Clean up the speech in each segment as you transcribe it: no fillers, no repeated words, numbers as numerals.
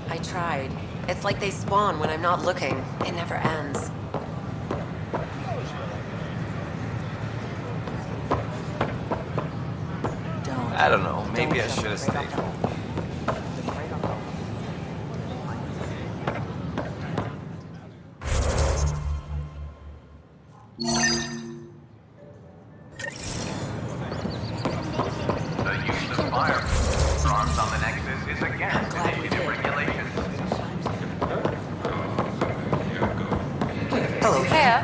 I tried. It's like they spawn when I'm not looking. It never ends. I don't know, maybe I should have stayed home. The use of firearms on the Nexus is against initiative regulations. Hello. Hiya.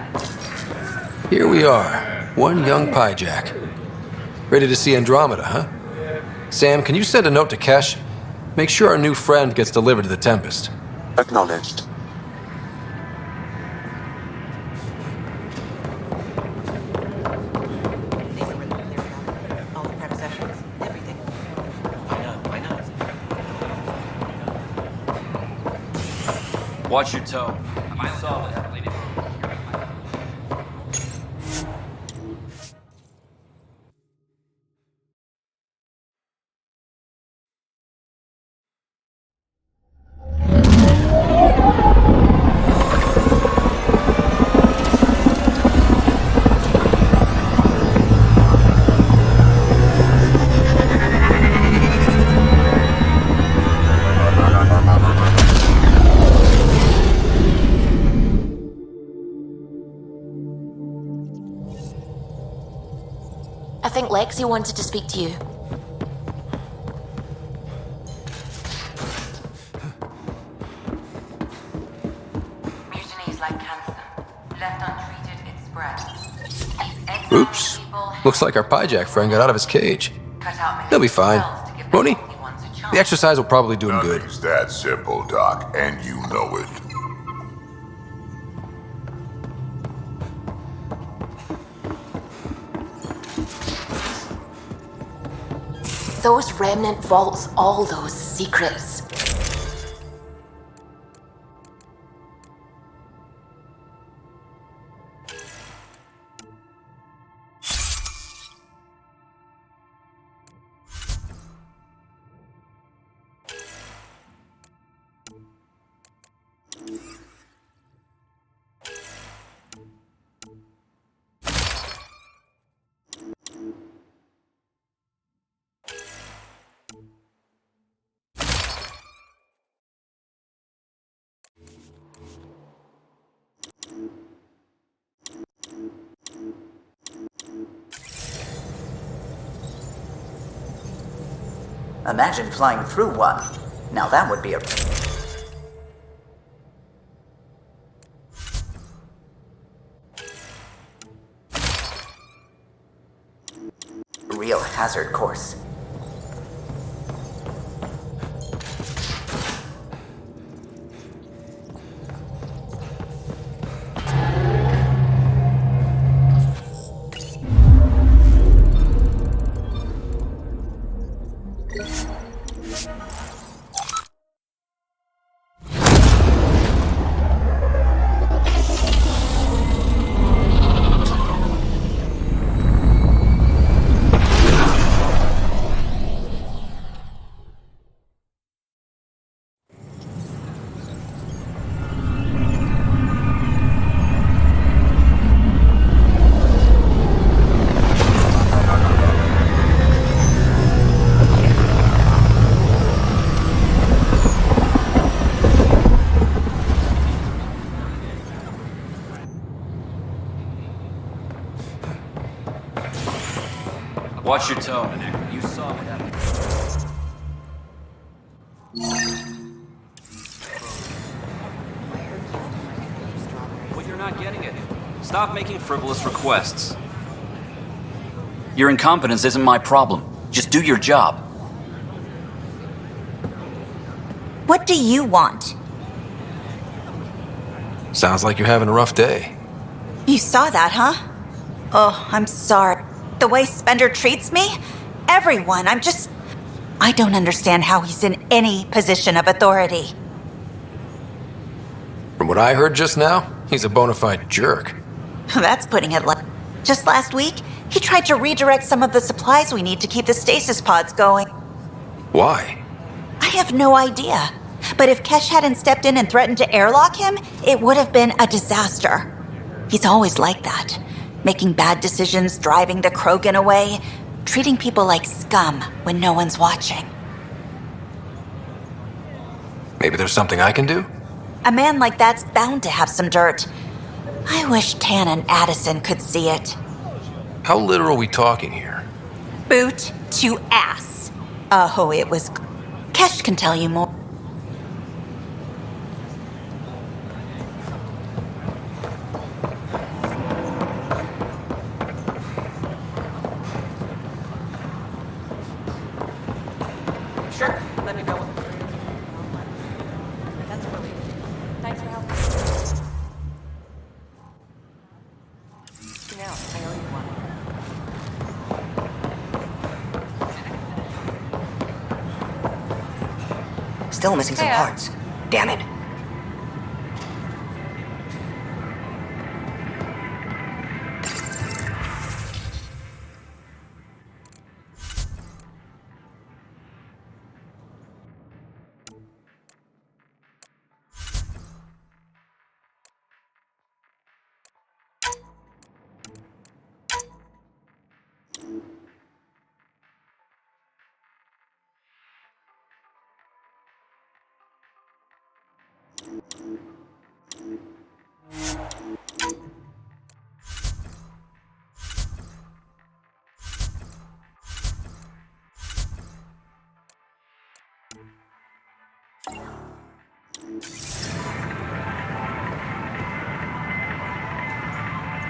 Here we are, one young Pyjack. Ready to see Andromeda, huh? Sam, can you send a note to Kesh? Make sure our new friend gets delivered to the Tempest. Acknowledged. All the prep sessions, everything. I know. Watch your toe. I saw that. I think Lexi wanted to speak to you. Mutiny is like cancer. Left untreated, it spreads. Oops. Looks like our Pyjack friend got out of his cage. He'll be fine. Won't he? The exercise will probably do him good. Nothing's that simple, Doc, and you know it. Those remnant vaults all those secrets. Imagine flying through one. Now that would be a... real hazard course. Watch your toe. You saw what happened. Well, you're not getting it. Stop making frivolous requests. Your incompetence isn't my problem. Just do your job. What do you want? Sounds like you're having a rough day. You saw that, huh? Oh, I'm sorry. The way Spender treats me? Everyone, I don't understand how he's in any position of authority. From what I heard just now, he's a bona fide jerk. That's putting it light. Just last week, he tried to redirect some of the supplies we need to keep the stasis pods going. Why? I have no idea. But if Kesh hadn't stepped in and threatened to airlock him, it would have been a disaster. He's always like that. Making bad decisions, driving the Krogan away, treating people like scum when no one's watching. Maybe there's something I can do? A man like that's bound to have some dirt. I wish Tan and Addison could see it. How literal are we talking here? Boot to ass. Oh, it was... Kesh can tell you more. Sure. Let me know. That's a relief. Thanks for helping. Now, I owe you one. Still missing some parts. Damn it.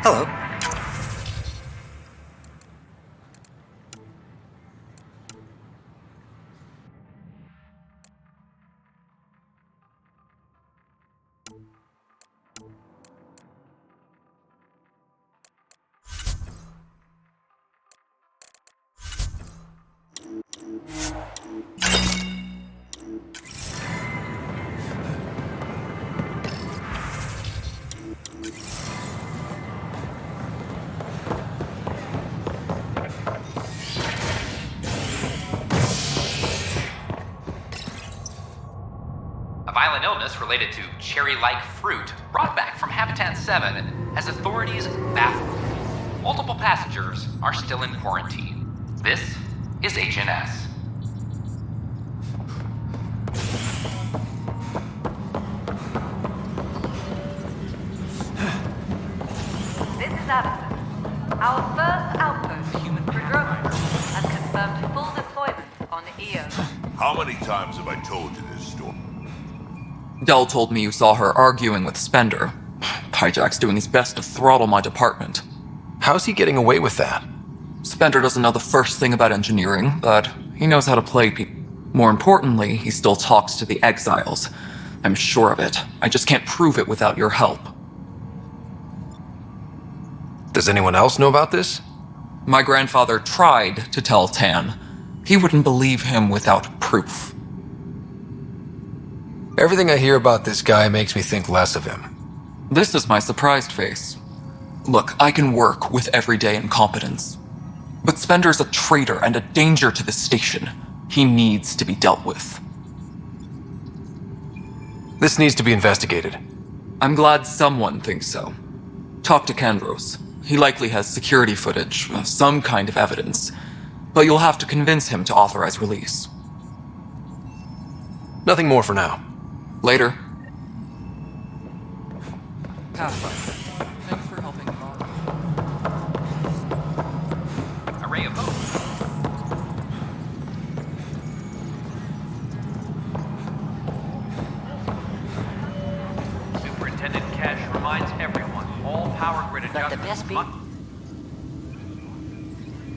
Hello. Violent illness related to cherry-like fruit brought back from Habitat 7 has authorities baffled. Multiple passengers are still in quarantine. This is HNS. This is Addison. Our first outpost for Andromeda has confirmed full deployment on EO. How many times have I told you this story? Dell told me you saw her arguing with Spender. Pyjack's doing his best to throttle my department. How's he getting away with that? Spender doesn't know the first thing about engineering, but he knows how to play people. More importantly, he still talks to the exiles. I'm sure of it. I just can't prove it without your help. Does anyone else know about this? My grandfather tried to tell Tan. He wouldn't believe him without proof. Everything I hear about this guy makes me think less of him. This is my surprised face. Look, I can work with everyday incompetence. But Spender's a traitor and a danger to the station. He needs to be dealt with. This needs to be investigated. I'm glad someone thinks so. Talk to Kandros. He likely has security footage, some kind of evidence. But you'll have to convince him to authorize release. Nothing more for now. Later. Pathfinder, thanks for helping Bob. Array of hope. Superintendent Cash reminds everyone all power grid adjustments must...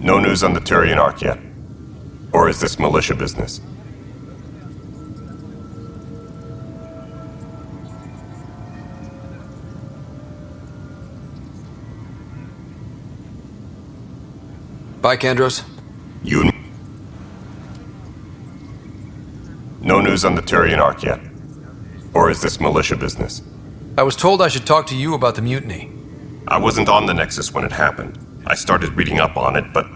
No news on the Turian Ark yet? Or is this militia business? Bye, Kandros. No news on the Turian Ark yet? Or is this militia business? I was told I should talk to you about the mutiny. I wasn't on the Nexus when it happened. I started reading up on it, but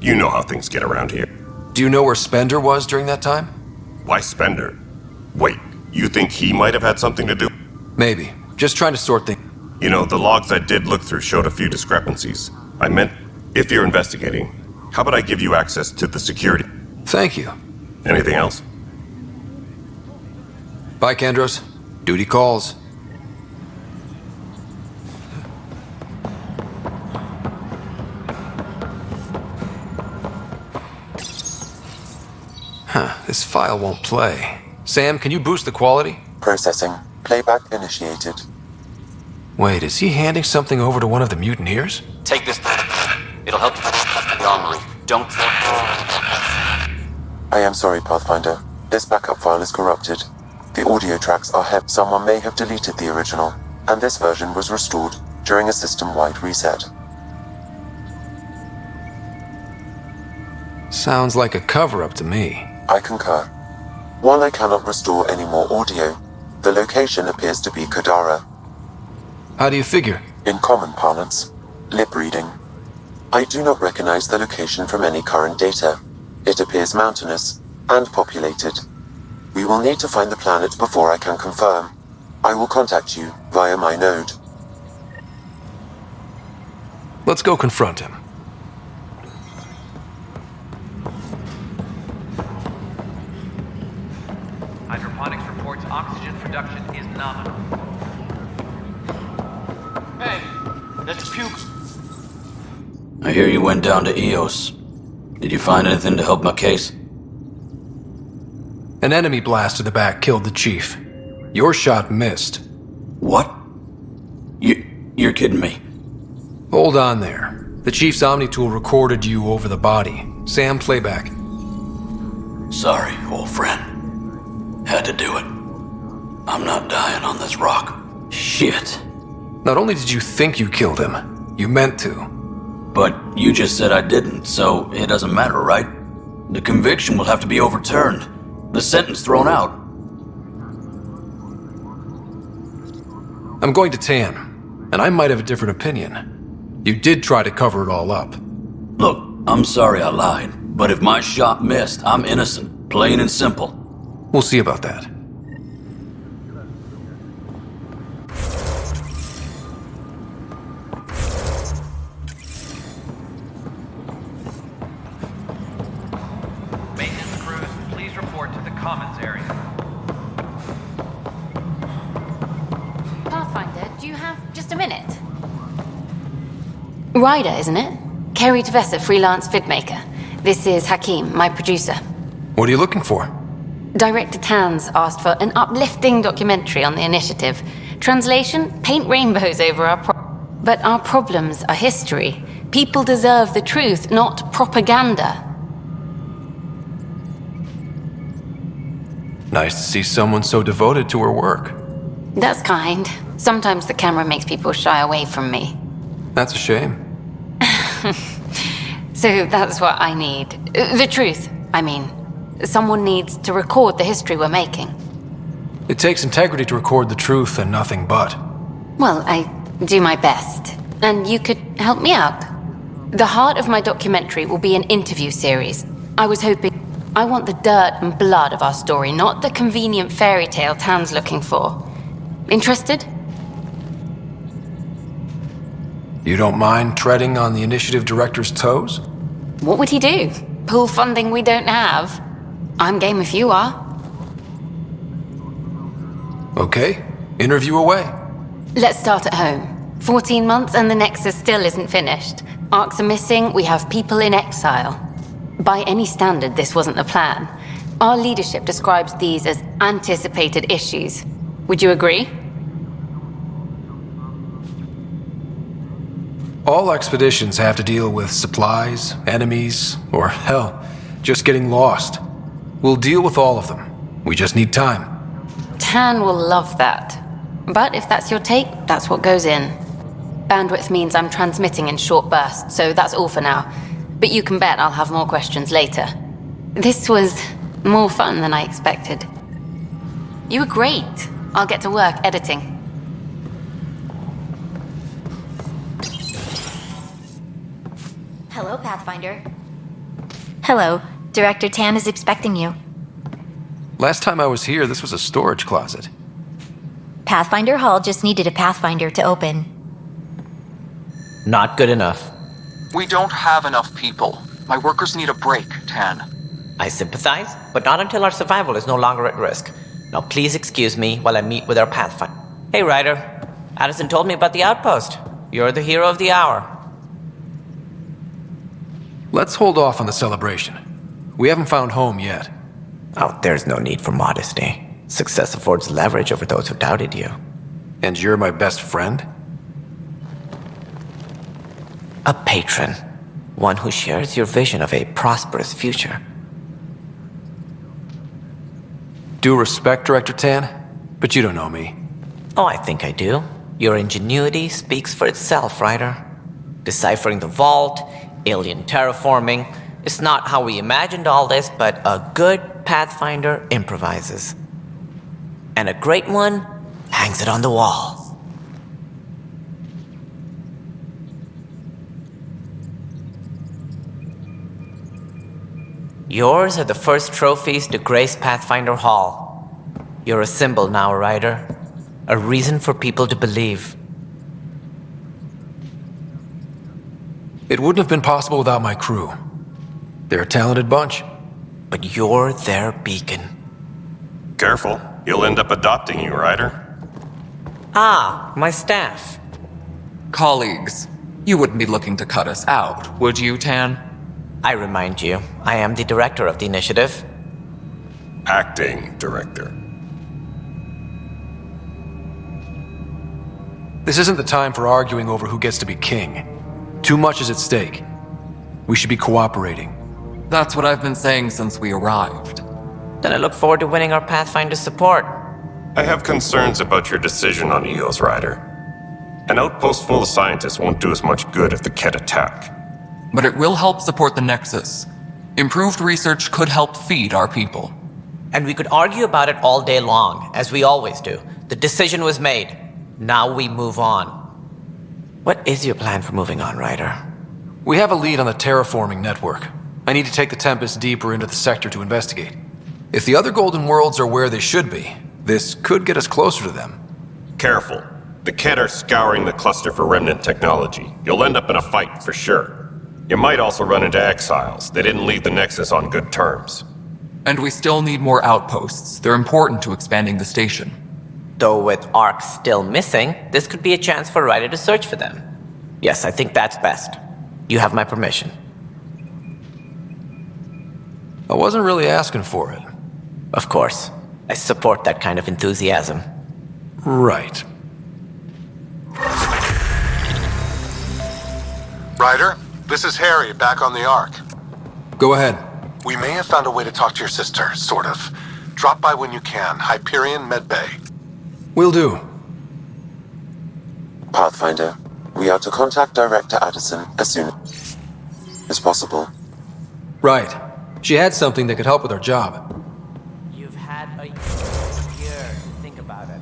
you know how things get around here. Do you know where Spender was during that time? Why Spender? Wait, you think he might have had something to do? Maybe. Just trying to sort things. You know, the logs I did look through showed a few discrepancies. I meant, if you're investigating, how about I give you access to the security? Thank you. Anything else? Bye, Kandros. Duty calls. Huh, this file won't play. Sam, can you boost the quality? Processing. Playback initiated. Wait, is he handing something over to one of the mutineers? Take this. It'll help you the armory. Don't. I am sorry, Pathfinder. This backup file is corrupted. The audio tracks are heavy. Someone may have deleted the original, and this version was restored during a system-wide reset. Sounds like a cover-up to me. I concur. While I cannot restore any more audio, the location appears to be Kadara. How do you figure? In common parlance, lip reading. I do not recognize the location from any current data. It appears mountainous and populated. We will need to find the planet before I can confirm. I will contact you via my node. Let's go confront him. Hydroponics reports oxygen production is nominal. Hey, that's puke. I hear you went down to EOS. Did you find anything to help my case? An enemy blast to the back killed the chief. Your shot missed. What? You're kidding me. Hold on there. The chief's Omni tool recorded you over the body. Sam, playback. Sorry, old friend. Had to do it. I'm not dying on this rock. Shit. Not only did you think you killed him, you meant to. But you just said I didn't, so it doesn't matter, right? The conviction will have to be overturned. The sentence thrown out. I'm going to Tan, and I might have a different opinion. You did try to cover it all up. Look, I'm sorry I lied, but if my shot missed, I'm innocent. Plain and simple. We'll see about that. Maintenance crews, please report to the commons area. Pathfinder, do you have just a minute? Ryder, isn't it? Kerry Tavessa, freelance vidmaker. This is Hakeem, my producer. What are you looking for? Director Tanz asked for an uplifting documentary on the initiative. Translation, paint rainbows over but our problems are history. People deserve the truth, not propaganda. Nice to see someone so devoted to her work. That's kind. Sometimes the camera makes people shy away from me. That's a shame. So that's what I need. The truth, I mean. Someone needs to record the history we're making. It takes integrity to record the truth and nothing but. Well, I do my best. And you could help me out. The heart of my documentary will be an interview series. I was hoping... I want the dirt and blood of our story, not the convenient fairy tale Tan's looking for. Interested? You don't mind treading on the initiative director's toes? What would he do? Pull funding we don't have? I'm game if you are. Okay, interview away. Let's start at home. 14 months and the Nexus still isn't finished. Arcs are missing, we have people in exile. By any standard, this wasn't the plan. Our leadership describes these as anticipated issues. Would you agree? All expeditions have to deal with supplies, enemies, or hell, just getting lost. We'll deal with all of them. We just need time. Tan will love that. But if that's your take, that's what goes in. Bandwidth means I'm transmitting in short bursts, so that's all for now. But you can bet I'll have more questions later. This was more fun than I expected. You were great. I'll get to work editing. Hello, Pathfinder. Hello. Director Tan is expecting you. Last time I was here, this was a storage closet. Pathfinder Hall just needed a Pathfinder to open. Not good enough. We don't have enough people. My workers need a break, Tan. I sympathize, but not until our survival is no longer at risk. Now please excuse me while I meet with our Pathfinder. Hey, Ryder. Addison told me about the outpost. You're the hero of the hour. Let's hold off on the celebration. We haven't found home yet. Oh, there's no need for modesty. Success affords leverage over those who doubted you. And you're my best friend? A patron. One who shares your vision of a prosperous future. Due respect, Director Tan, but you don't know me. Oh, I think I do. Your ingenuity speaks for itself, Ryder. Deciphering the vault, alien terraforming. It's not how we imagined all this, but a good Pathfinder improvises. And a great one hangs it on the wall. Yours are the first trophies to grace Pathfinder Hall. You're a symbol now, Ryder. A reason for people to believe. It wouldn't have been possible without my crew. They're a talented bunch. But you're their beacon. Careful, you'll end up adopting you, Ryder. Ah, my staff. Colleagues, you wouldn't be looking to cut us out, would you, Tan? I remind you, I am the director of the initiative. Acting director. This isn't the time for arguing over who gets to be king. Too much is at stake. We should be cooperating. That's what I've been saying since we arrived. Then I look forward to winning our Pathfinder support. I have concerns about your decision on EOS, Ryder. An outpost full of scientists won't do us much good if the Kett attack. But it will help support the Nexus. Improved research could help feed our people. And we could argue about it all day long, as we always do. The decision was made. Now we move on. What is your plan for moving on, Ryder? We have a lead on the terraforming network. I need to take the Tempest deeper into the sector to investigate. If the other Golden Worlds are where they should be, this could get us closer to them. Careful. The Kett are scouring the cluster for remnant technology. You'll end up in a fight for sure. You might also run into exiles. They didn't leave the Nexus on good terms. And we still need more outposts. They're important to expanding the station. Though with Ark still missing, this could be a chance for Ryder to search for them. Yes, I think that's best. You have my permission. I wasn't really asking for it. Of course. I support that kind of enthusiasm. Right. Ryder, this is Harry, back on the Ark. Go ahead. We may have found a way to talk to your sister, sort of. Drop by when you can. Hyperion Medbay. Will do. Pathfinder, we are to contact Director Addison as soon as possible. Right. She had something that could help with our job. You've had a year to think about it.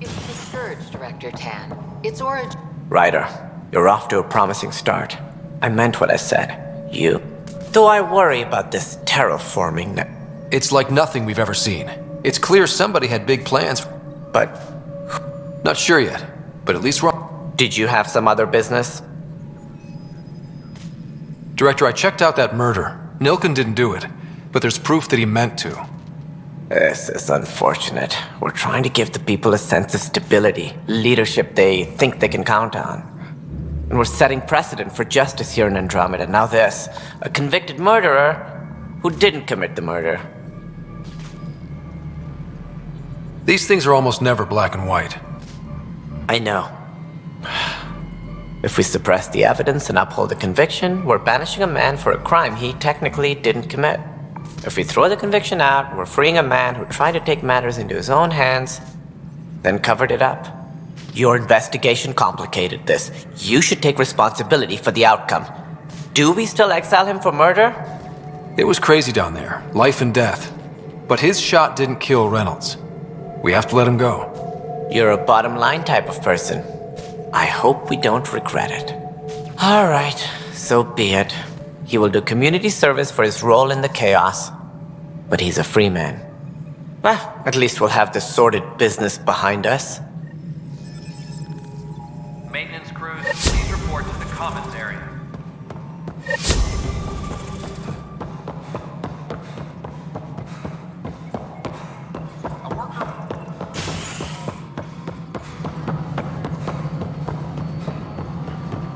It's the Scourge, Director Tan. Its origin... Ryder, you're off to a promising start. I meant what I said. You. Though I worry about this terraforming It's like nothing we've ever seen. It's clear somebody had big plans, but... Not sure yet, but at least we're... Did you have some other business? Director, I checked out that murder. Nilken didn't do it, but there's proof that he meant to. This is unfortunate. We're trying to give the people a sense of stability, leadership they think they can count on. And we're setting precedent for justice here in Andromeda. Now this, a convicted murderer who didn't commit the murder. These things are almost never black and white. I know. If we suppress the evidence and uphold the conviction, we're banishing a man for a crime he technically didn't commit. If we throw the conviction out, we're freeing a man who tried to take matters into his own hands, then covered it up. Your investigation complicated this. You should take responsibility for the outcome. Do we still exile him for murder? It was crazy down there, life and death. But his shot didn't kill Reynolds. We have to let him go. You're a bottom line type of person. I hope we don't regret it. All right, so be it. He will do community service for his role in the chaos. But he's a free man. Well, at least we'll have the sordid business behind us. Maintenance crews, please report to the commons area.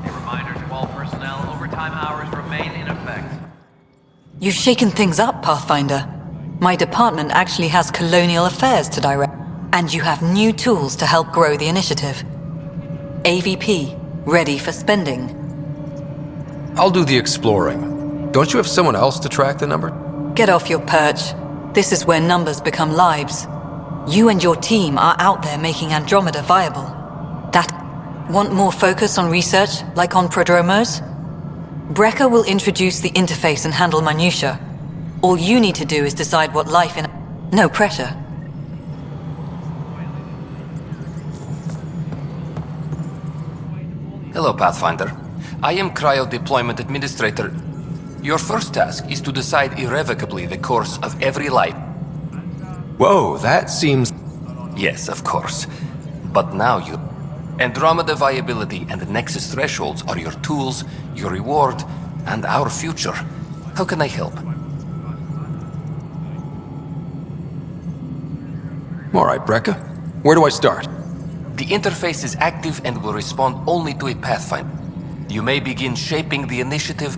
A reminder to all personnel, overtime hours remain in effect. You've shaken things up, Pathfinder. My department actually has colonial affairs to direct, and you have new tools to help grow the initiative. AVP, ready for spending. I'll do the exploring. Don't you have someone else to track the number? Get off your perch. This is where numbers become lives. You and your team are out there making Andromeda viable. Want more focus on research, like on prodromos? Brecker will introduce the interface and handle minutiae. All you need to do is decide what life in... No pressure. Hello, Pathfinder. I am Cryo Deployment Administrator. Your first task is to decide irrevocably the course of every life. Whoa, that seems... Yes, of course. But now you... Andromeda viability and the Nexus thresholds are your tools, your reward, and our future. How can I help? All right, Brekka. Where do I start? The interface is active and will respond only to a Pathfinder. You may begin shaping the initiative.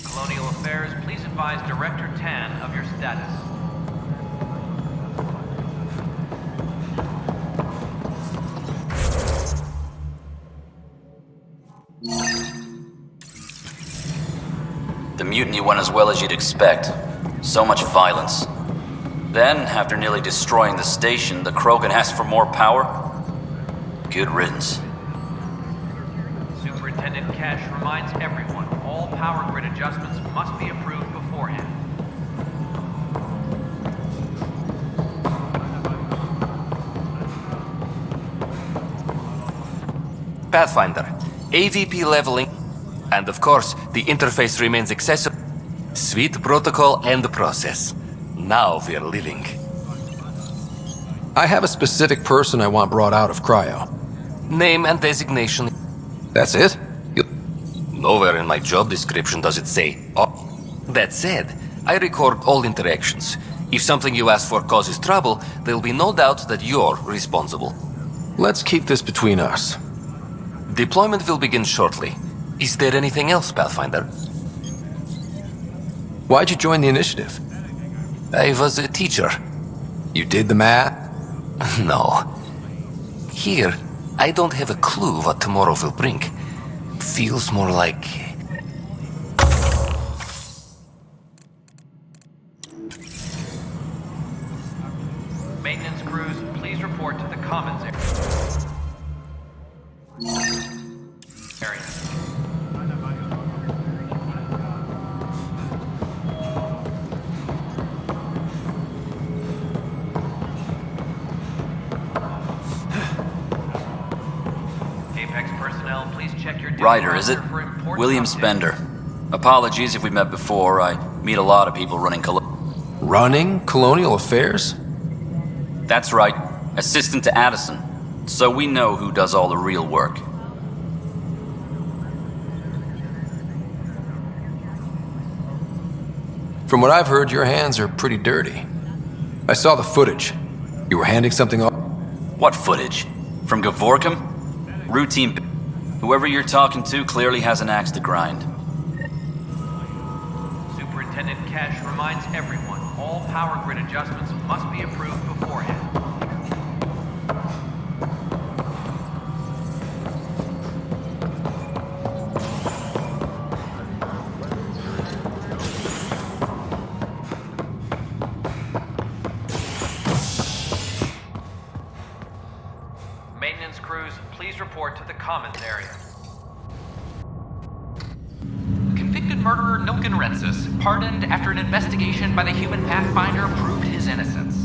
Colonial Affairs, please advise Director Tan of your status. The mutiny went as well as you'd expect. So much violence. Then, after nearly destroying the station, the Krogan asked for more power? Good riddance. Superintendent Cash reminds everyone, all power grid adjustments must be approved beforehand. Pathfinder, AVP leveling, and of course, the interface remains accessible. Sweet protocol and process. Now we're living. I have a specific person I want brought out of cryo. Name and designation. That's it? Nowhere in my job description does it say. Oh. That said, I record all interactions. If something you ask for causes trouble, there'll be no doubt that you're responsible. Let's keep this between us. Deployment will begin shortly. Is there anything else, Pathfinder? Why'd you join the initiative? I was a teacher. You did the math? No. Here, I don't have a clue what tomorrow will bring. Feels more like... Maintenance crews, please report to the commons area. Apex personnel, please check your... Ryder, is it? William Spender. Apologies if we met before. I meet a lot of people running Running Colonial Affairs? That's right. Assistant to Addison. So we know who does all the real work. From what I've heard, your hands are pretty dirty. I saw the footage. You were handing something off? What footage? From Gavorkum? Routine. Whoever you're talking to clearly has an axe to grind. Superintendent Kesh reminds everyone all power grid adjustments must be approved beforehand. Maintenance crews, please report to the commons area. Convicted murderer Nilken Rensis, pardoned after an investigation by the human Pathfinder proved his innocence.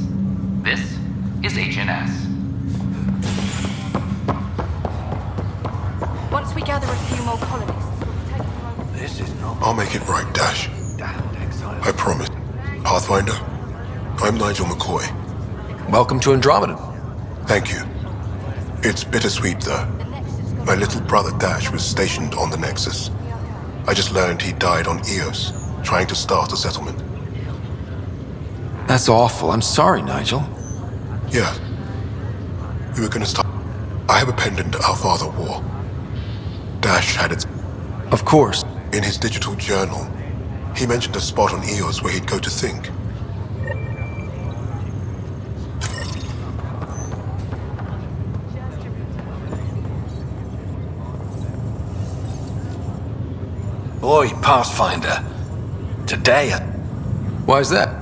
This is HNS. Once we gather a few more colonists, we'll be taking them over. This is not... I'll make it right, Dash. I promise. Pathfinder, I'm Nigel McCoy. Welcome to Andromeda. Thank you. It's bittersweet, though. My little brother Dash was stationed on the Nexus. I just learned he died on Eos, trying to start a settlement. That's awful. I'm sorry, Nigel. Yeah. We were gonna start. I have a pendant our father wore. Dash had it. Of course. In his digital journal, he mentioned a spot on Eos where he'd go to think. Oi, Pathfinder. Today, Why's that?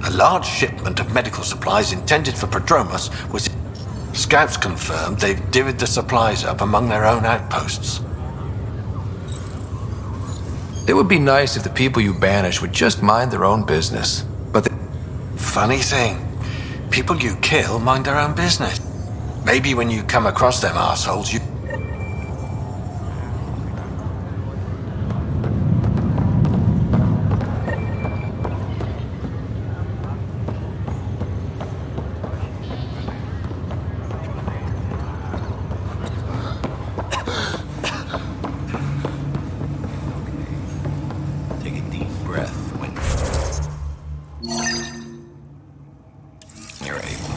a large shipment of medical supplies intended for Prodromos was... Scouts confirmed they've divvied the supplies up among their own outposts. It would be nice if the people you banish would just mind their own business. But Funny thing, people you kill mind their own business. Maybe when you come across them assholes, you... Take a deep breath when you're able.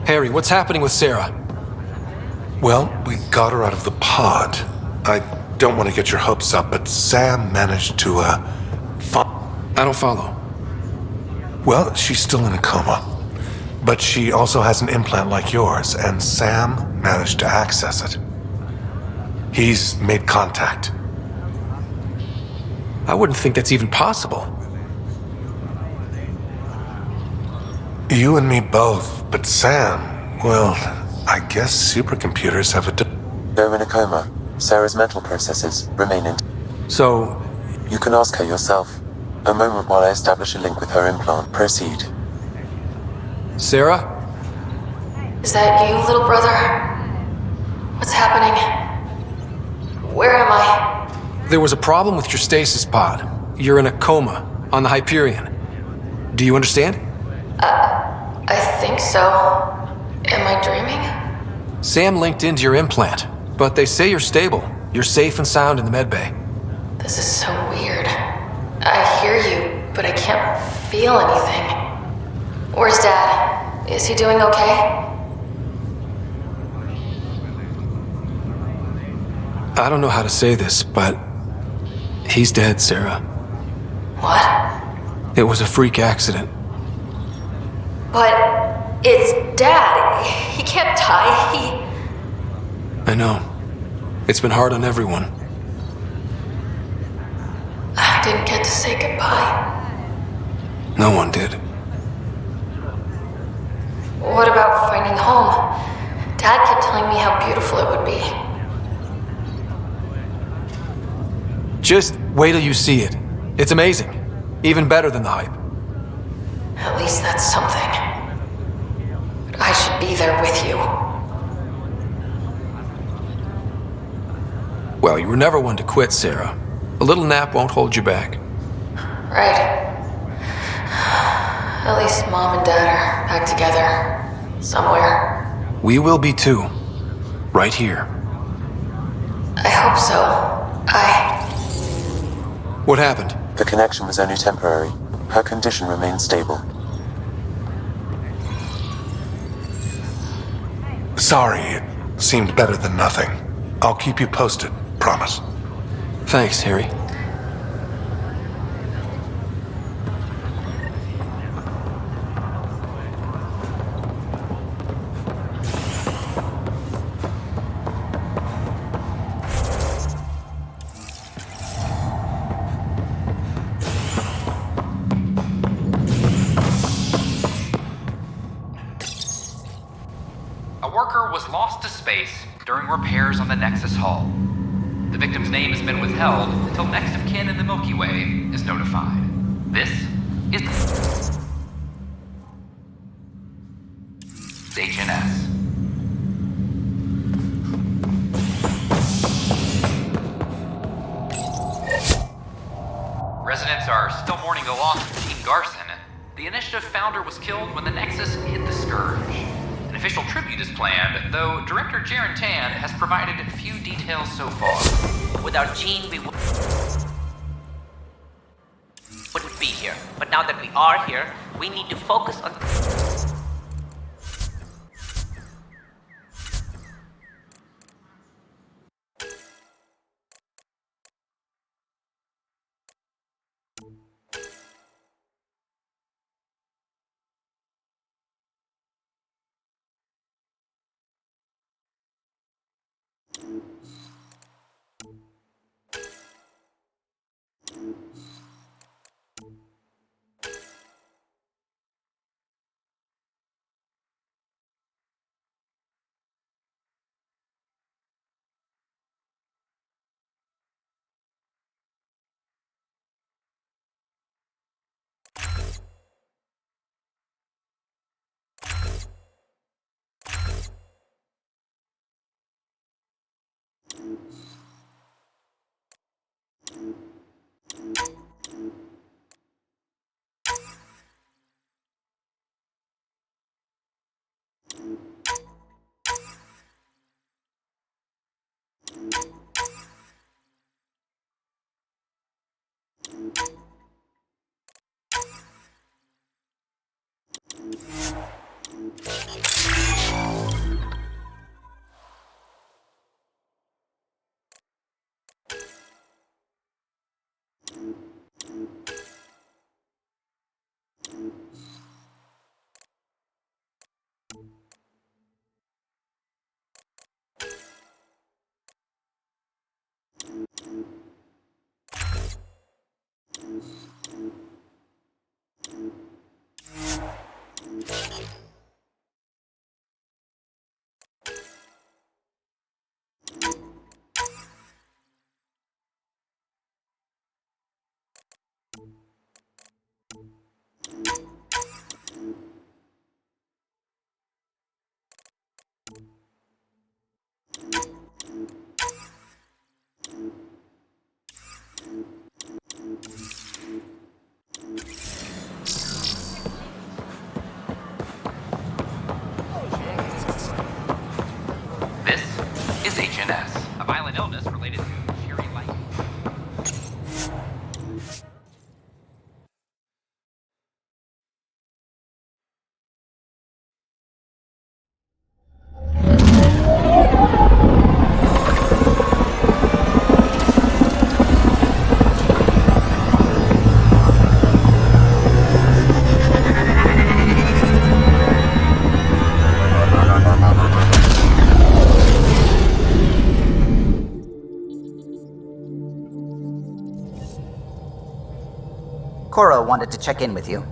Harry, what's happening with Sarah? Well, we got her out of the pod. I don't want to get your hopes up, but Sam managed to, I don't follow. Well, she's still in a coma. But she also has an implant like yours, and Sam managed to access it. He's made contact. I wouldn't think that's even possible. You and me both, but Sam, well, I guess supercomputers have a... You're in a coma. Sarah's mental processes remain in. So... You can ask her yourself. A moment while I establish a link with her implant. Proceed. Sarah? Is that you, little brother? What's happening? Where am I? There was a problem with your stasis pod. You're in a coma on the Hyperion. Do you understand? I think so. Am I dreaming? Sam linked into your implant, but they say you're stable. You're safe and sound in the medbay. This is so weird. I hear you, but I can't feel anything. Where's Dad? Is he doing okay? I don't know how to say this, but he's dead, Sarah. What? It was a freak accident. But it's Dad. He can't die. I know. It's been hard on everyone. I didn't get to say goodbye. No one did. What about finding home? Dad kept telling me how beautiful it would be. Just wait till you see it. It's amazing. Even better than the hype. At least that's something. But I should be there with you. Well, you were never one to quit, Sarah. A little nap won't hold you back. Right. At least Mom and Dad are back together. Somewhere. We will be too. Right here. I hope so. What happened? The connection was only temporary. Her condition remains stable. Sorry, it seemed better than nothing. I'll keep you posted, promise. Thanks, Harry. A worker was lost to space during repairs on the Nexus hull. The victim's name has been withheld until next of kin in the Milky Way is notified. This is HNS. Residents are still mourning the loss of Team Garson. The initiative founder was killed when the Nexus hit the Scourge. An official tribute is planned, though Director Jaren Tan has provided few details so far. Without Jean, we wouldn't be here. But now that we are here, we need to focus on... This is HNS, a violent illness related to Sherry Light. Cora wanted to check in with you.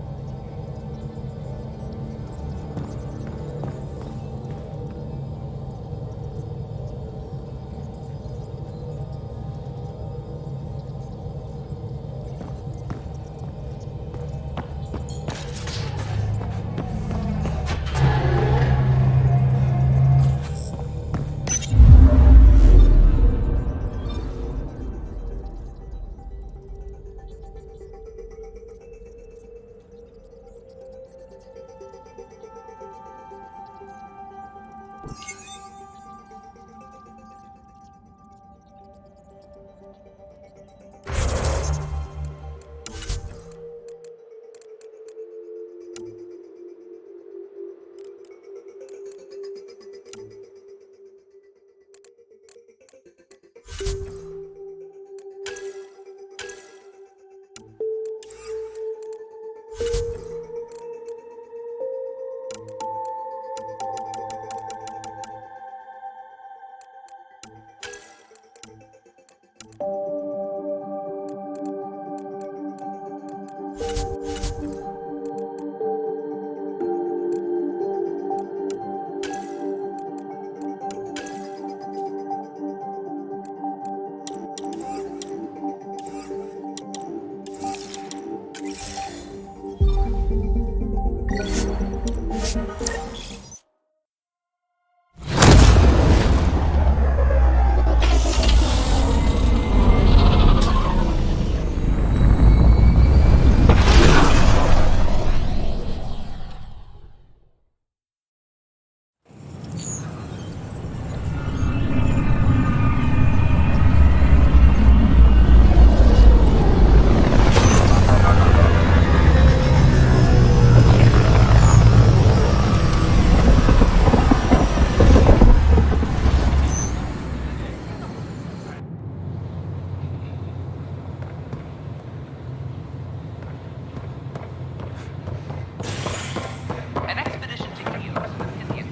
An expedition to Helios within the...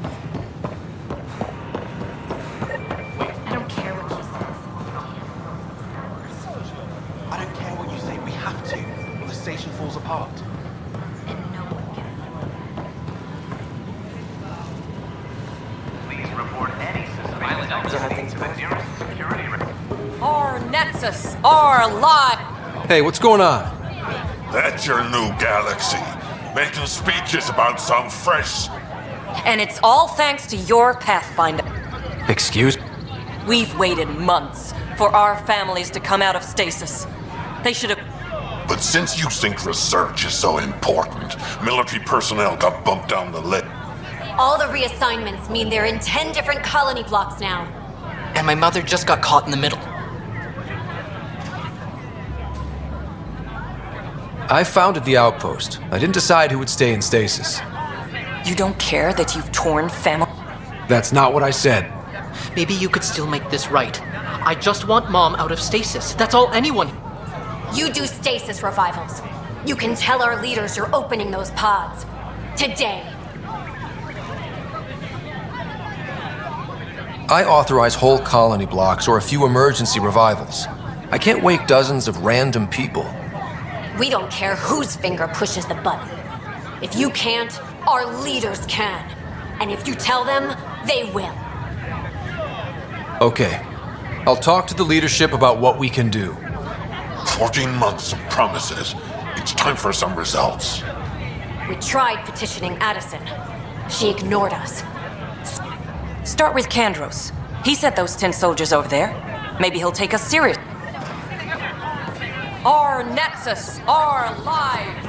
I don't care what he says. I don't care what you say, we have to, or the station falls apart. Please report any suspicious activity to the nearest security... Our Nexus, our live. Hey, what's going on? That's your new galaxy. Making speeches about some fresh... And it's all thanks to your Pathfinder. Excuse? We've waited months for our families to come out of stasis. They should have... But since you think research is so important, military personnel got bumped down the list. All the reassignments mean they're in 10 different colony blocks now. And my mother just got caught in the middle. I founded the outpost. I didn't decide who would stay in stasis. You don't care that you've torn family... That's not what I said. Maybe you could still make this right. I just want Mom out of stasis. That's all anyone... You do stasis revivals. You can tell our leaders you're opening those pods. Today. I authorize whole colony blocks or a few emergency revivals. I can't wake dozens of random people. We don't care whose finger pushes the button. If you can't, our leaders can. And if you tell them, they will. Okay. I'll talk to the leadership about what we can do. 14 months of promises. It's time for some results. We tried petitioning Addison. She ignored us. Start with Kandros. He sent those 10 soldiers over there. Maybe he'll take us serious. Our Nexus, our lives!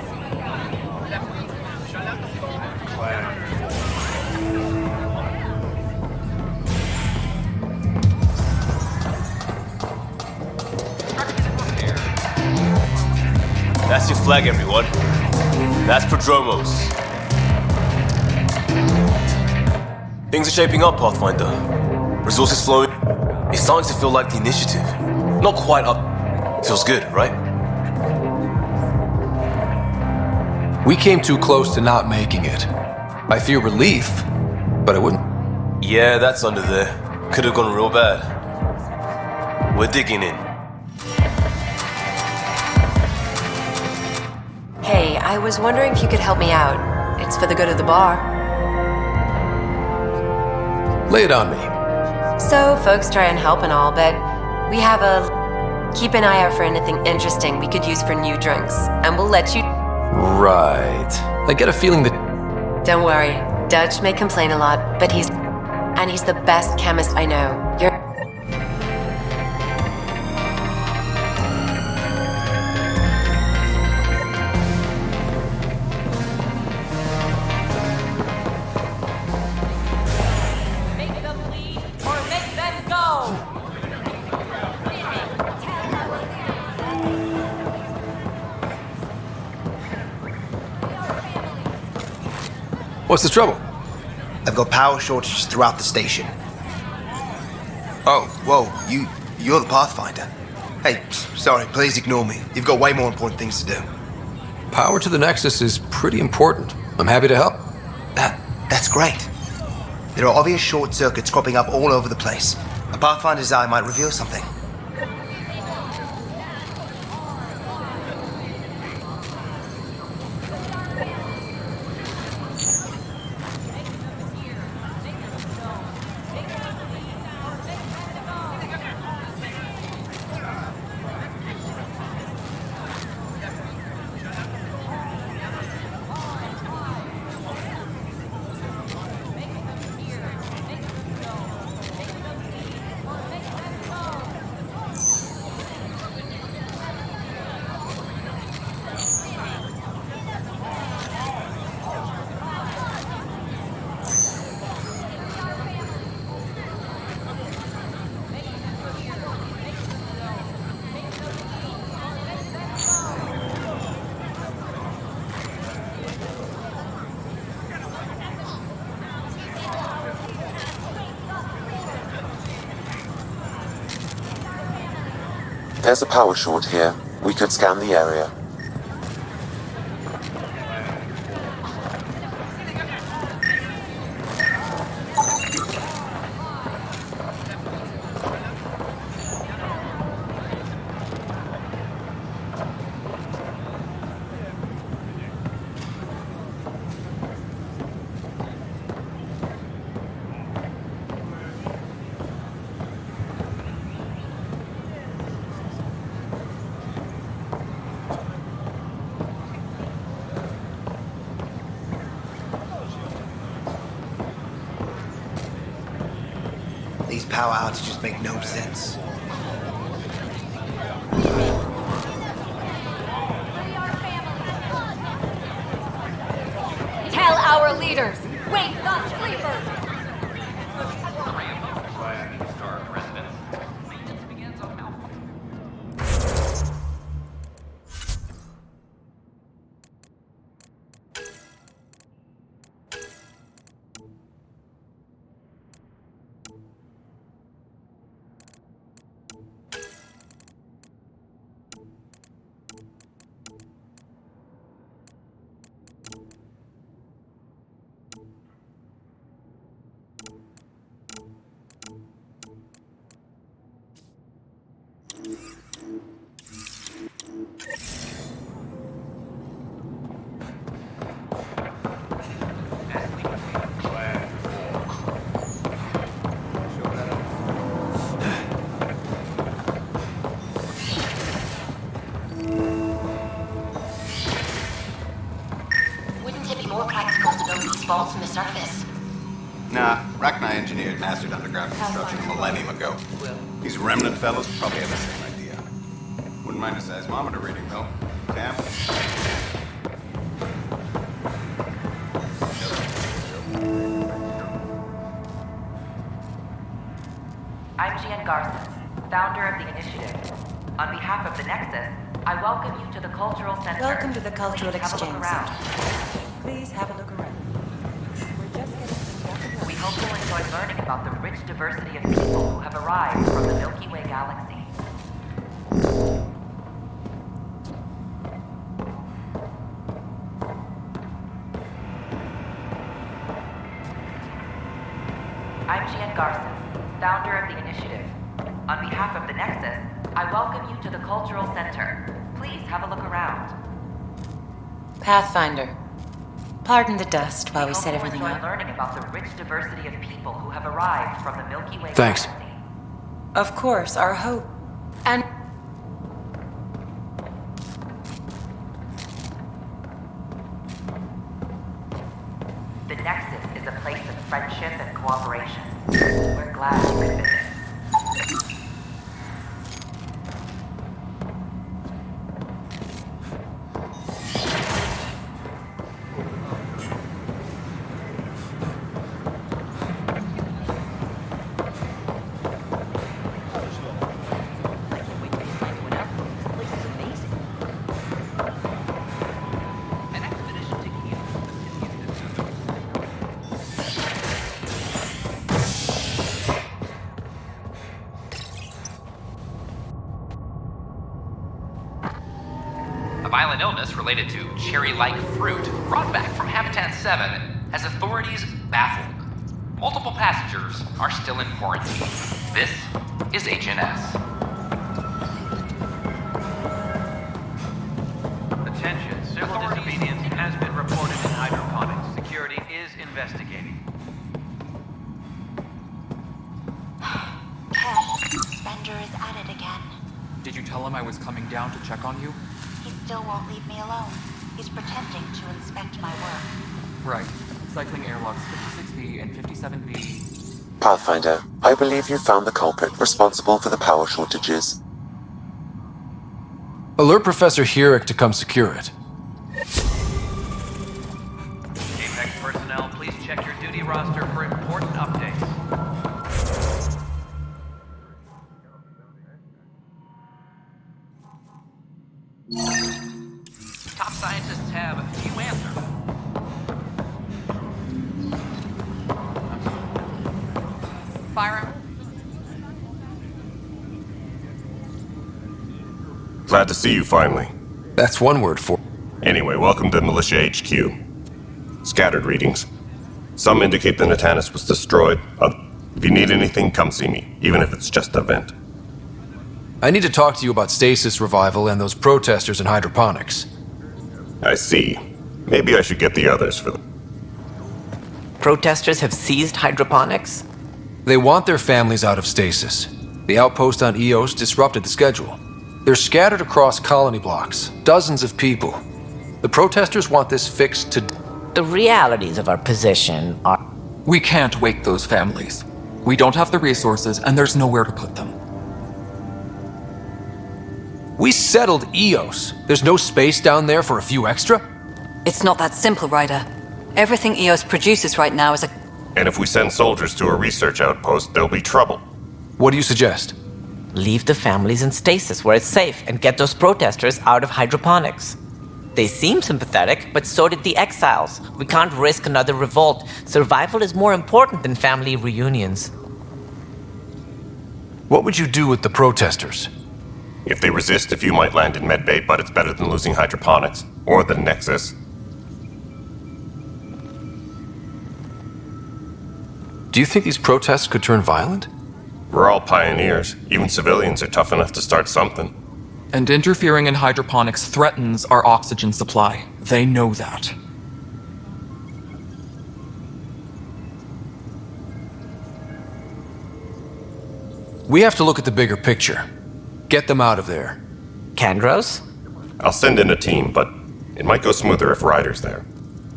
That's your flag, everyone. That's Prodromos. Things are shaping up, Pathfinder. Resources flowing. It's starting to feel like the initiative. Not quite up. Feels good, right? We came too close to not making it. I fear relief, but I wouldn't. Yeah, that's under there. Could have gone real bad. We're digging in. Hey, I was wondering if you could help me out. It's for the good of the bar. Lay it on me. So, folks try and help and all, but we have a... Keep an eye out for anything interesting we could use for new drinks, and we'll let you... Right. I get a feeling that... Don't worry. Dutch may complain a lot, but he's... And he's the best chemist I know. You're... Make them lead or make them go! What's the trouble? I've got power shortages throughout the station. Oh, whoa, You're the Pathfinder. Hey, sorry, please ignore me. You've got way more important things to do. Power to the Nexus is pretty important. I'm happy to help. That's great. There are obvious short circuits cropping up all over the place. A Pathfinder's eye might reveal something. There's a power short here. We could scan the area. These power outages make no sense. Tell our leaders, wake the sleepers! Vaults from the surface. Nah, Rachni engineered mastered underground construction a millennium ago. These remnant fellows probably have the same idea. Wouldn't mind a seismometer reading, though. Tam? I'm Gian Garson, founder of the initiative. On behalf of the Nexus, I welcome you to the Cultural Center. Welcome to the Cultural Exchange Center. Please have a look around. We hope you'll enjoy learning about the rich diversity of people who have arrived from the Milky Way galaxy. I'm Gian Garson, founder of the initiative. On behalf of the Nexus, I welcome you to the Cultural Center. Please have a look around. Pathfinder. Pardon the dust while we set everything up. Learning about the rich diversity of people who have arrived from the Milky Way Thanks. galaxy. Of course, our hope. And the Nexus is a place of friendship and cooperation. We're glad you could visit. violent illness related to cherry-like fruit brought back from Habitat 7 has authorities baffled. Multiple passengers are still in quarantine. This is HNS. Attention, civil disobedience has been reported in hydroponics. Security is investigating. Bender is at it again. Did you tell him I was coming down to check on you? He still won't leave me alone. He's pretending to inspect my work. Right. Cycling airlocks 56B and 57B. Pathfinder, I believe you found the culprit responsible for the power shortages. Alert Professor Hurek to come secure it. Apex personnel, please check your duty roster for important updates. Top scientists have few answers. Byron? Glad to see you finally. That's one word for... Anyway, welcome to Militia HQ. Scattered readings. Some indicate the Natanus was destroyed. If you need anything, come see me, even if it's just a vent. I need to talk to you about stasis revival and those protesters in hydroponics. I see. Maybe I should get the others for them. Protesters have seized hydroponics? They want their families out of stasis. The outpost on Eos disrupted the schedule. They're scattered across colony blocks, dozens of people. The protesters want this fixed to... The realities of our position are... We can't wake those families. We don't have the resources, and there's nowhere to put them. We settled Eos. There's no space down there for a few extra? It's not that simple, Ryder. Everything EOS produces right now is a... And if we send soldiers to a research outpost, there'll be trouble. What do you suggest? Leave the families in stasis where it's safe and get those protesters out of hydroponics. They seem sympathetic, but so did the exiles. We can't risk another revolt. Survival is more important than family reunions. What would you do with the protesters? If they resist, a few might land in medbay, but it's better than losing hydroponics. Or the Nexus. Do you think these protests could turn violent? We're all pioneers. Even civilians are tough enough to start something. And interfering in hydroponics threatens our oxygen supply. They know that. We have to look at the bigger picture. Get them out of there. Kandros? I'll send in a team, but it might go smoother if Ryder's there.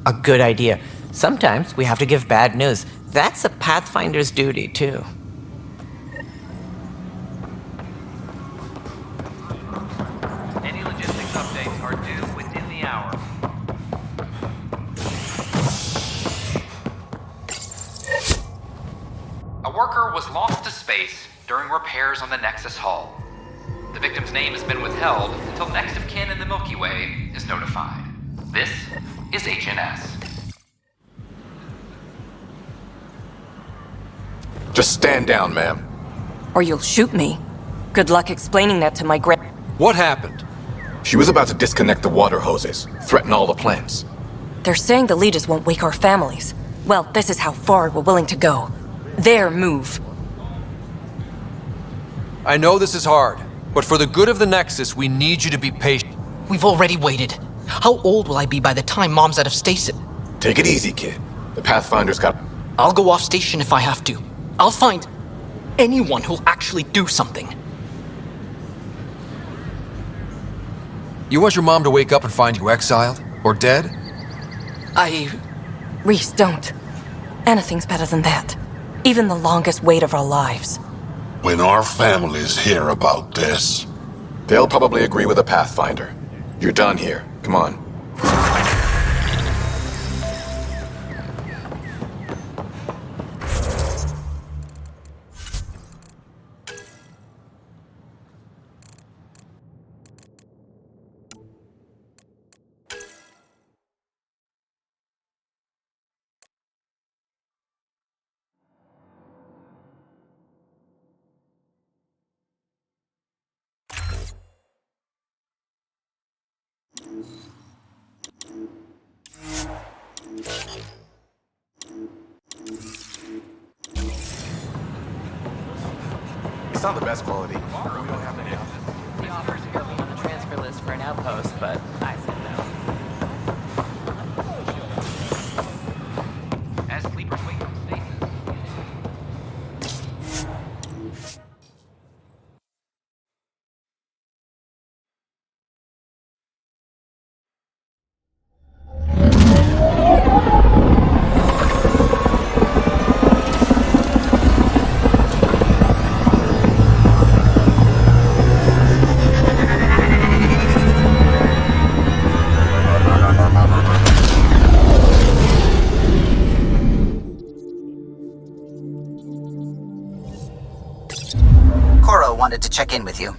A good idea. Sometimes we have to give bad news. That's a Pathfinder's duty, too. Any logistics updates are due within the hour. A worker was lost to space during repairs on the Nexus hull. The victim's name has been withheld until next of kin in the Milky Way is notified. This is HNS. Just stand down, ma'am. Or you'll shoot me. Good luck explaining that to my What happened? She was about to disconnect the water hoses, threaten all the plants. They're saying the leaders won't wake our families. Well, this is how far we're willing to go. Their move. I know this is hard, but for the good of the Nexus, we need you to be patient. We've already waited. How old will I be by the time Mom's out of stasis? Take it easy, kid. The Pathfinder's got... I'll go off station if I have to. I'll find anyone who'll actually do something. You want your mom to wake up and find you exiled? Or dead? Reese, don't. Anything's better than that. Even the longest wait of our lives. When our families hear about this... They'll probably agree with the Pathfinder. You're done here. Come on. It's not the best quality. The offers put me on the transfer list for an outpost, but I said no. As sleepers wake from stasis. Wanted to check in with you.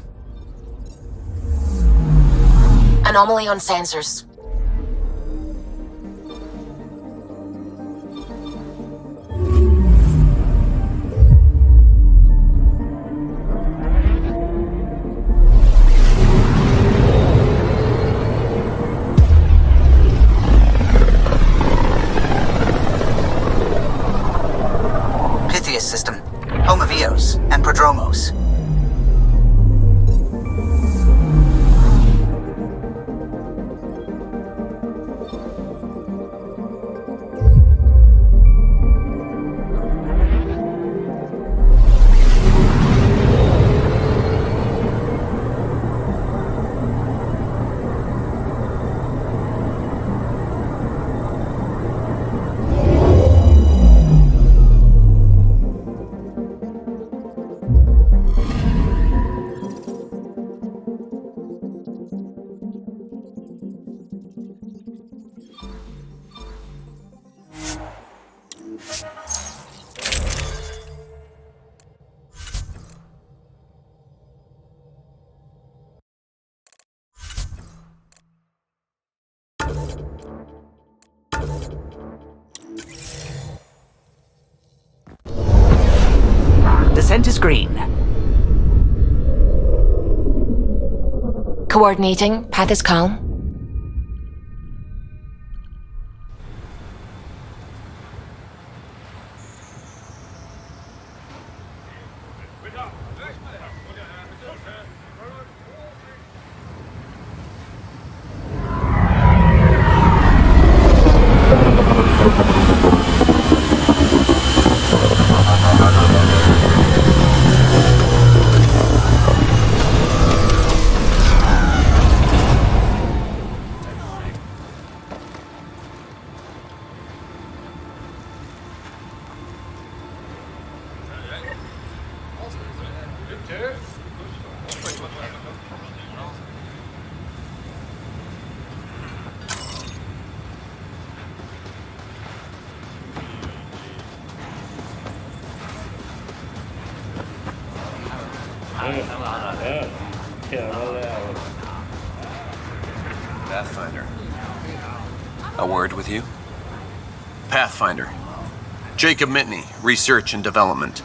Anomaly on sensors. Pythias system, home of Eos and Prodromos. Descent is green. Coordinating. Path is calm. Pathfinder. A word with you? Pathfinder. Jacob Mitney, Research and Development.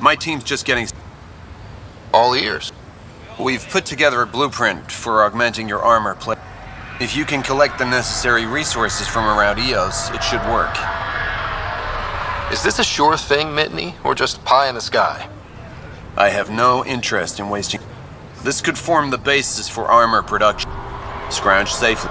My team's just getting... All ears. We've put together a blueprint for augmenting your armor plate. If you can collect the necessary resources from around Eos, it should work. Is this a sure thing, Mitney, or just pie in the sky? I have no interest in wasting... This could form the basis for armor production. Scrounge safely.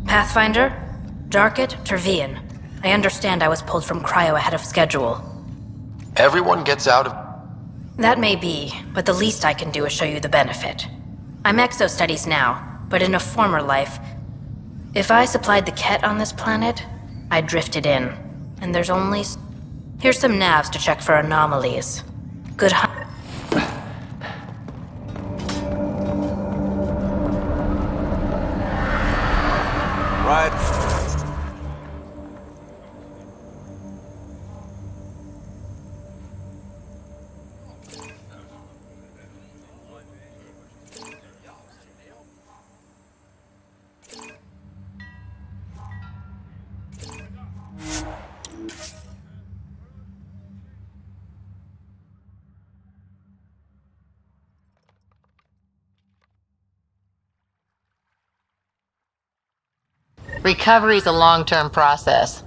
Pathfinder? Darket? Tervian. I understand I was pulled from cryo ahead of schedule. Everyone gets out of... That may be, but the least I can do is show you the benefit. I'm exo-studies now, but in a former life, if I supplied the Ket on this planet, I drifted in. And there's only... Here's some navs to check for anomalies. Good hunt. Right. Recovery's a long-term process.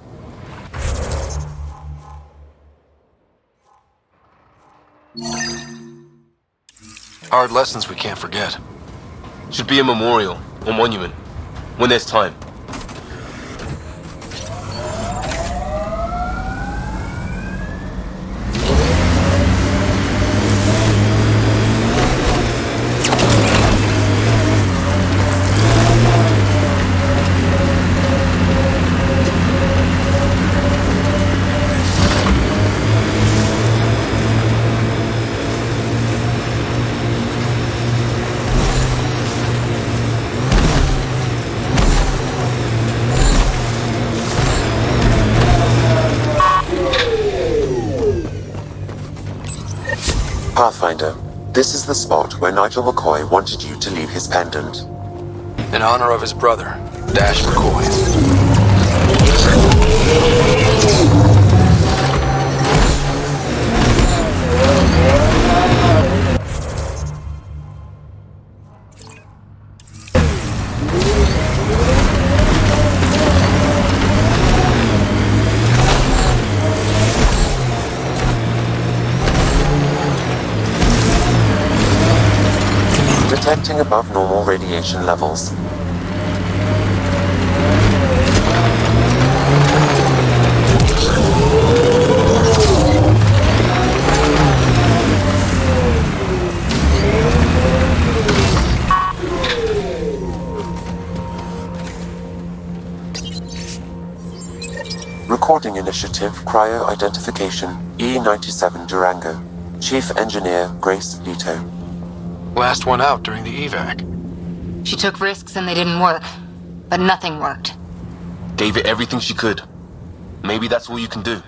Hard lessons we can't forget. Should be a memorial or monument when there's time. Pathfinder, this is the spot where Nigel McCoy wanted you to leave his pendant. In honor of his brother, Dash McCoy. Detecting above normal radiation levels. Recording Initiative Cryo Identification E97 Durango. Chief Engineer Grace Leto. Last one out during the evac. She took risks and they didn't work. But nothing worked. Gave it everything she could. Maybe that's all you can do.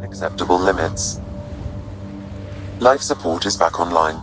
Acceptable limits. Life support is back online.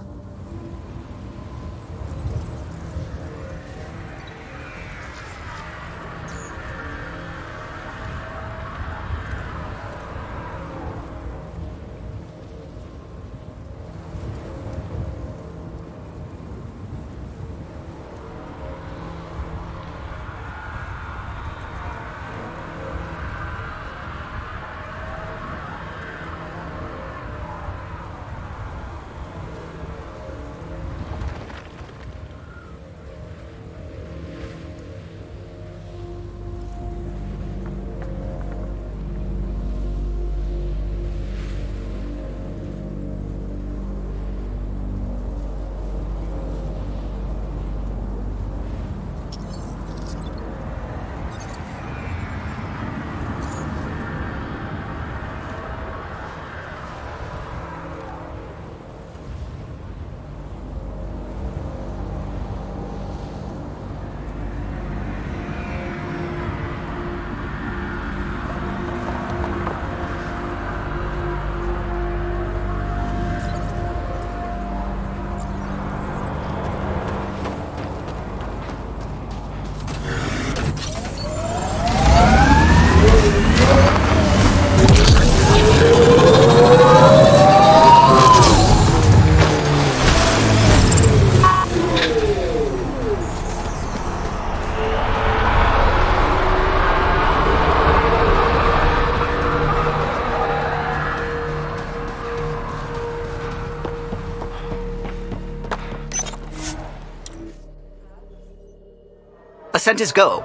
Ascent is go.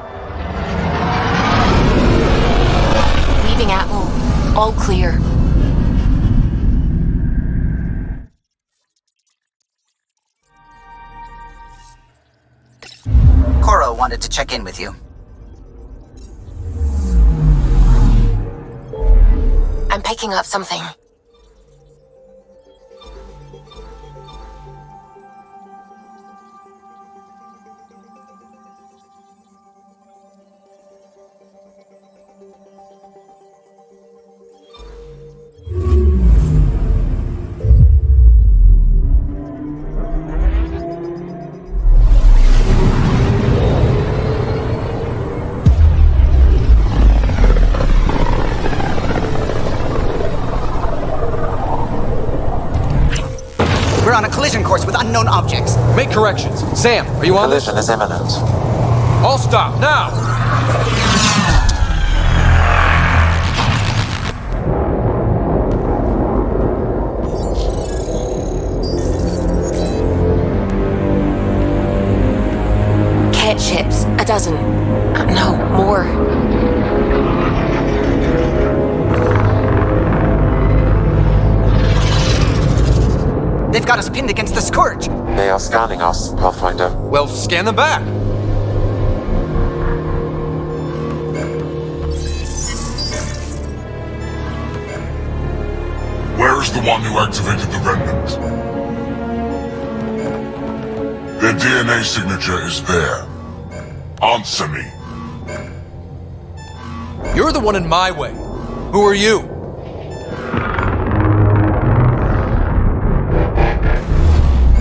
Leaving Atwell. All clear. Coro wanted to check in with you. I'm picking up something. We're on a collision course with unknown objects. Make corrections. Sam, are you on this? Collision is imminent. All stop, now! Cat ships. A dozen. No, more. They've got us pinned against the Scourge. They are scanning us, Pathfinder. Well, scan them back. Where's the one who activated the remnant? Their DNA signature is there. Answer me. You're the one in my way. Who are you?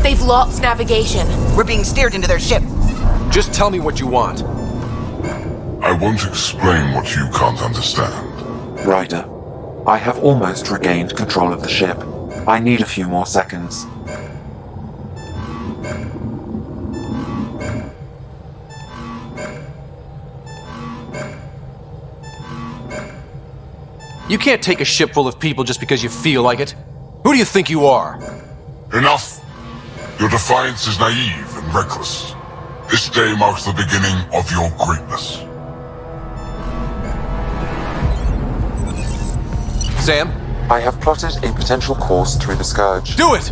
They've lost navigation. We're being steered into their ship. Just tell me what you want. I won't explain what you can't understand. Ryder, I have almost regained control of the ship. I need a few more seconds. You can't take a ship full of people just because you feel like it. Who do you think you are? Enough! Your defiance is naive and reckless. This day marks the beginning of your greatness. Sam? I have plotted a potential course through the Scourge. Do it!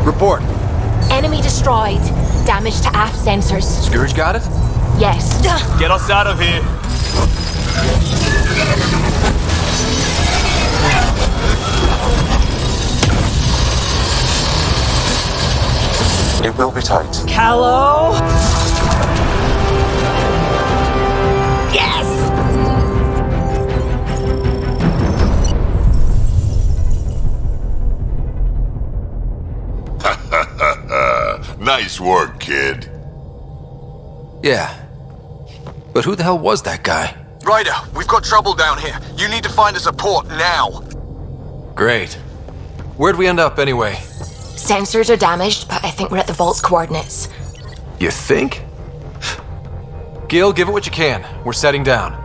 Report. Enemy destroyed. Damage to aft sensors. Scourge got it? Yes. Get us out of here! It will be tight. Callow? Yes! Nice work, kid. Yeah. But who the hell was that guy? Ryder, we've got trouble down here. You need to find us a port now. Great. Where'd we end up anyway? Sensors are damaged, but I think we're at the vault's coordinates. You think? Gil, give it what you can. We're setting down.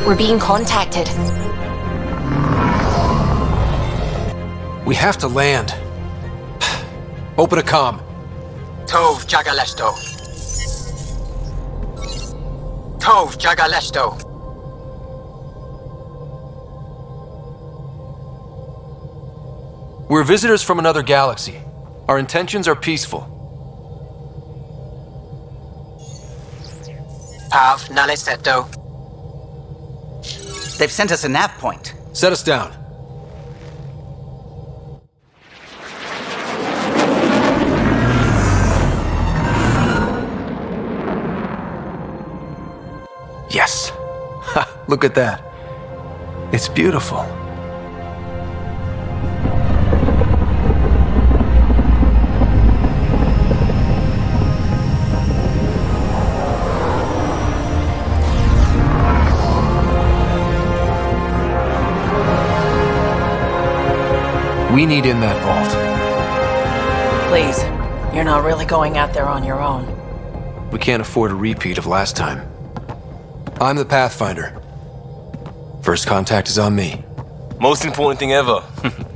We're being contacted. We have to land. Open a comm. Tov Jagalesto. Tov Jagalesto. We're visitors from another galaxy. Our intentions are peaceful. Pav Naleseto. They've sent us a nav point. Set us down. Yes. Ha, look at that. It's beautiful. We need in that vault. Please, you're not really going out there on your own. We can't afford a repeat of last time. I'm the Pathfinder. First contact is on me. Most important thing ever.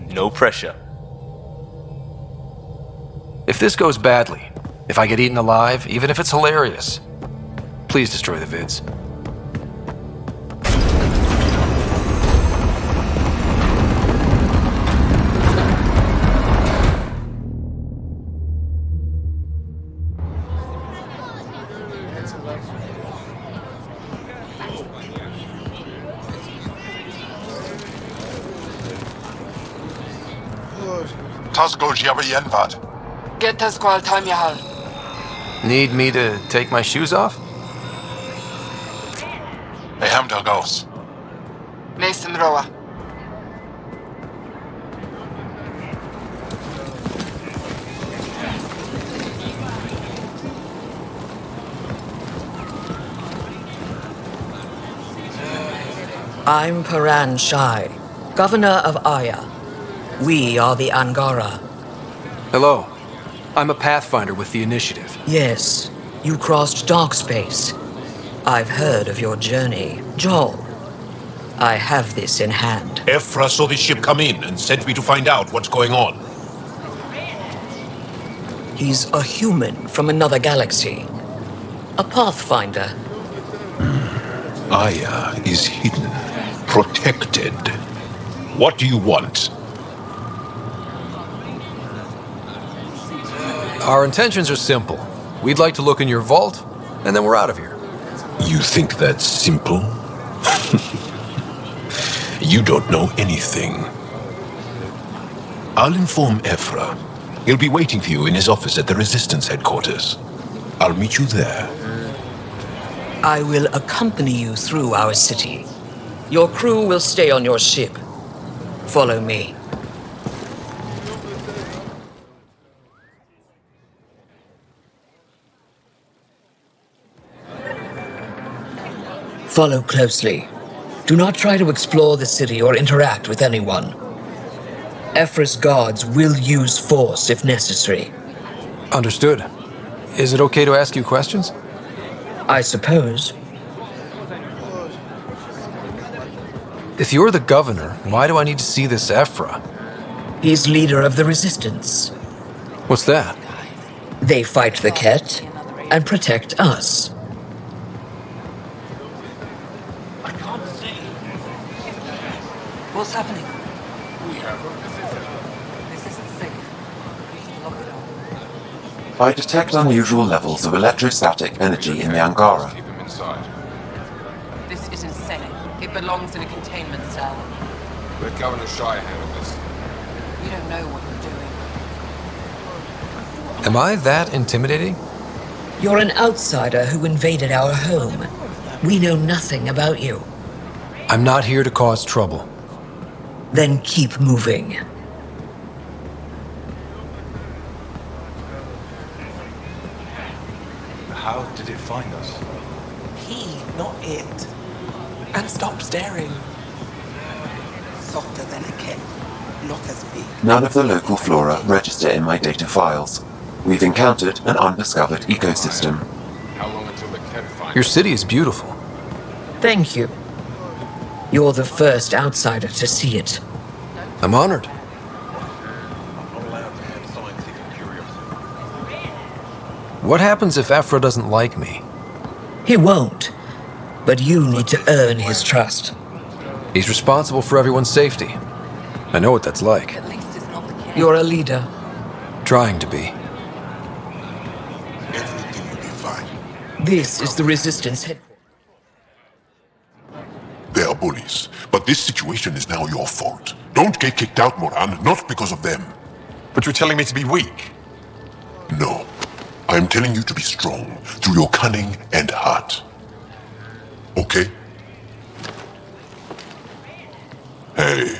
No pressure. If this goes badly, if I get eaten alive, even if it's hilarious, please destroy the vids. Get to squall time, Yahal. Need me to take my shoes off? Nathan Roa. I'm Paran Shai, Governor of Aya. We are the Angara. Hello. I'm a Pathfinder with the Initiative. Yes, you crossed dark space. I've heard of your journey, Joel. I have this in hand. Ephra saw this ship come in and sent me to find out what's going on. He's a human from another galaxy. A Pathfinder. Aya is hidden, protected. What do you want? Our intentions are simple. We'd like to look in your vault, and then we're out of here. You think that's simple? You don't know anything. I'll inform Ephra. He'll be waiting for you in his office at the Resistance headquarters. I'll meet you there. I will accompany you through our city. Your crew will stay on your ship. Follow me. Follow closely. Do not try to explore the city or interact with anyone. Ephra's guards will use force if necessary. Understood. Is it okay to ask you questions? I suppose. If you're the governor, why do I need to see this Ephra? He's leader of the Resistance. What's that? They fight the Ket and protect us. What's happening? This isn't safe. We should lock it up. I detect unusual levels of electrostatic energy in the Angara. Keep him inside. This is insane. It belongs in a containment cell. Let Governor Shire handle this. You don't know what you're doing. Am I that intimidating? You're an outsider who invaded our home. We know nothing about you. I'm not here to cause trouble. Then keep moving. How did it find us? He, not it. And stop staring. Softer than a cat. Not as big. None of the local flora register in my data files. We've encountered an undiscovered ecosystem. How long until the Ket finds Your city is beautiful. Thank you. You're the first outsider to see it. I'm honored. What happens if Ephra doesn't like me? He won't. But you need to earn his trust. He's responsible for everyone's safety. I know what that's like. You're a leader. Trying to be. Everything will be fine. This is the Resistance headquarters. They are bullies, but this situation is now your fault. Don't get kicked out, Moran, not because of them. But you're telling me to be weak. No. I am telling you to be strong through your cunning and heart. Okay? Hey.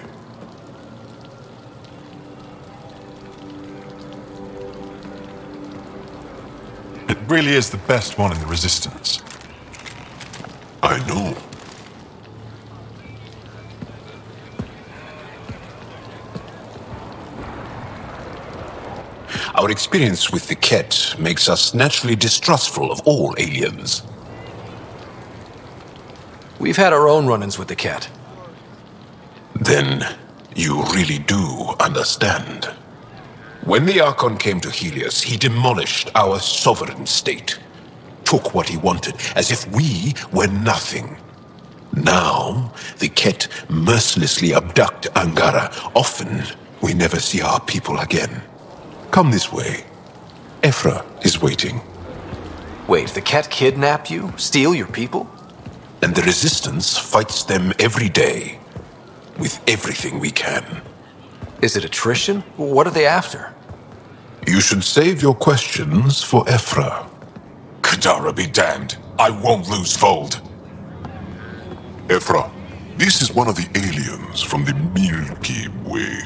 It really is the best one in the Resistance. I know. Our experience with the Ket makes us naturally distrustful of all aliens. We've had our own run-ins with the Ket. Then you really do understand. When the Archon came to Helios, he demolished our sovereign state. Took what he wanted, as if we were nothing. Now, the Ket mercilessly abduct Angara. Often, we never see our people again. Come this way. Ephra is waiting. Wait, the Ket kidnap you? Steal your people? And the Resistance fights them every day. With everything we can. Is it attrition? What are they after? You should save your questions for Ephra. Kadara be damned. I won't lose fold. Ephra, This is one of the aliens from the Milky Way.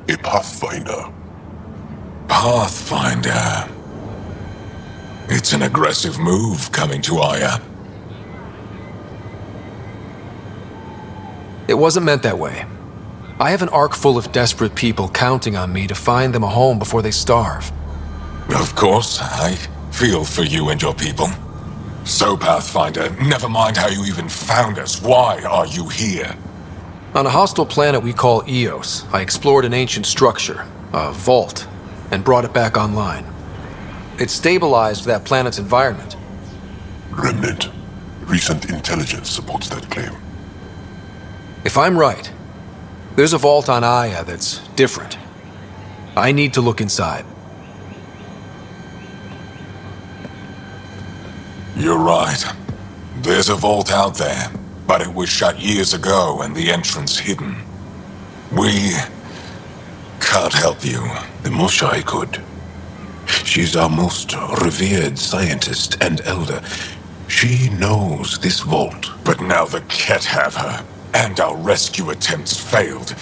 A Pathfinder. Pathfinder. It's an aggressive move coming to Aya. It wasn't meant that way. I have an ark full of desperate people counting on me to find them a home before they starve. Of course, I feel for you and your people. So, Pathfinder, never mind how you even found us. Why are you here? On a hostile planet we call Eos, I explored an ancient structure, a vault, and brought it back online. It stabilized that planet's environment. Remnant. Recent intelligence supports that claim. If I'm right, there's a vault on Aya that's different. I need to look inside. You're right. There's a vault out there, but it was shut years ago and the entrance hidden. We can't help you. The Moshai could. She's our most revered scientist and elder. She knows this vault. But now the Ket have her, and our rescue attempts failed.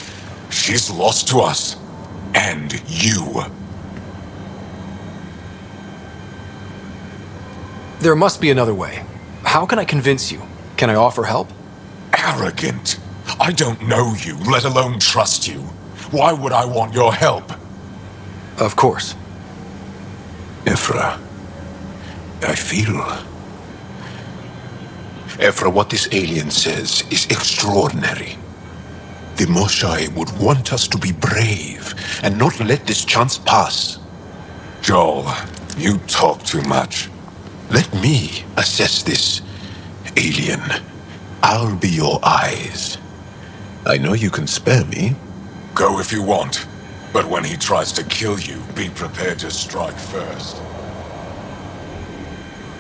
She's lost to us, and you. There must be another way. How can I convince you? Can I offer help? Arrogant. I don't know you, let alone trust you. Why would I want your help? Of course. Ephra, I feel... Ephra, what this alien says is extraordinary. The Moshai would want us to be brave and not let this chance pass. Joel, you talk too much. Let me assess this, alien. I'll be your eyes. I know you can spare me. Go if you want, but when he tries to kill you, be prepared to strike first.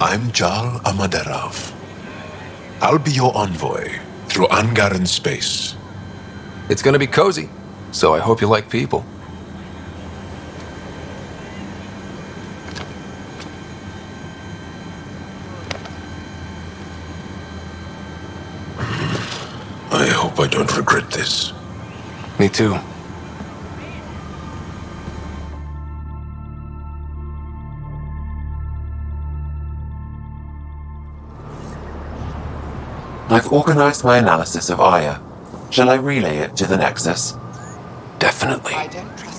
I'm Jal Amaderav. I'll be your envoy through Angaran space. It's gonna be cozy, so I hope you like people. I hope I don't regret this. Me too. I've organized my analysis of Aya. Shall I relay it to the Nexus? Definitely. I don't trust